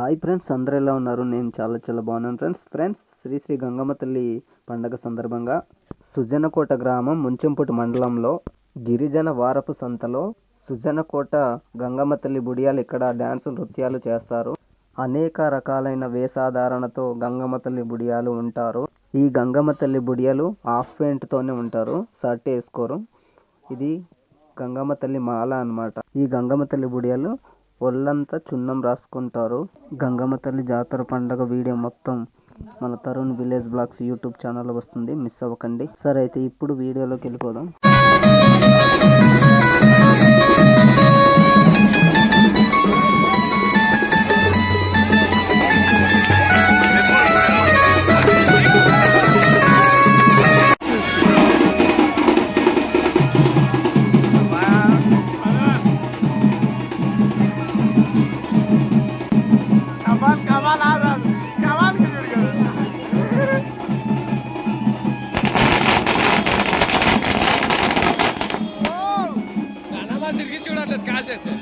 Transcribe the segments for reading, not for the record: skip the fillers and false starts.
Hi friends, అందరూ ఎలా ఉన్నారు? నేను చాలా బాగున్నాను ఫ్రెండ్స్. శ్రీ గంగమ్మ తల్లి పండగ సందర్భంగా సుజనకోట గ్రామం ముంచెంపుట్టు మండలంలో గిరిజన వారపు సంతలో సుజనకోట గంగమ్మ తల్లి బుడియాలు ఇక్కడ డ్యాన్స్ నృత్యాలు చేస్తారు. అనేక రకాలైన వేషధారణతో గంగమ్మ తల్లి బుడియాలు ఉంటారు. ఈ గంగమ్మ తల్లి బుడియాలు హాఫ్ ప్యాంట్తోనే ఉంటారు, షర్ట్ వేసుకోరు. ఇది గంగమ్మ తల్లి మాల అన్నమాట. ఈ గంగమ్మ తల్లి బుడియాలు ఒళ్ళంతా చున్నం రాసుకుంటారు. గంగమ్మ తల్లి జాతర పండగ వీడియో మొత్తం మన తరుణ్ విలేజ్ బ్లాగ్స్ యూట్యూబ్ ఛానల్లో వస్తుంది, మిస్ అవ్వకండి. సరే, అయితే ఇప్పుడు వీడియోలోకి వెళ్ళిపోదాం. తిరిగి చూడట్లేదు కాల్ చేస్తే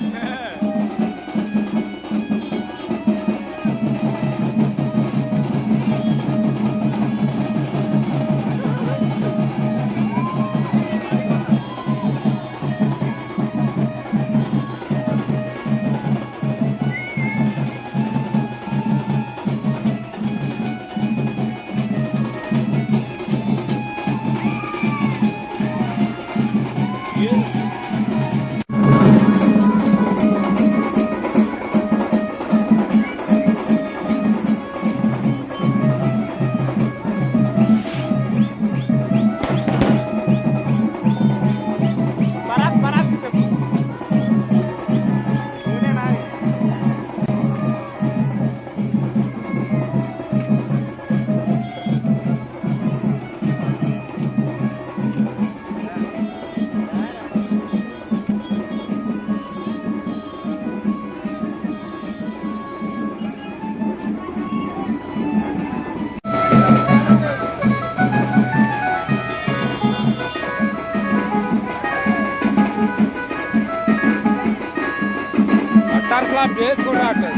బేస్ కూడా రావట్లేదు.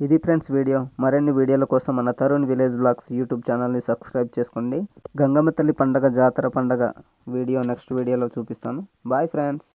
ఇది ఫ్రెండ్స్ వీడియో. మరిన్ని వీడియోల కోసం మన తరుణ్ విలేజ్ బ్లాగ్స్ యూట్యూబ్ ఛానల్ని సబ్స్క్రైబ్ చేసుకోండి. గంగమ్మ తల్లి పండగ జాతర పండగ వీడియో నెక్స్ట్ వీడియోలో చూపిస్తాను. Bye friends.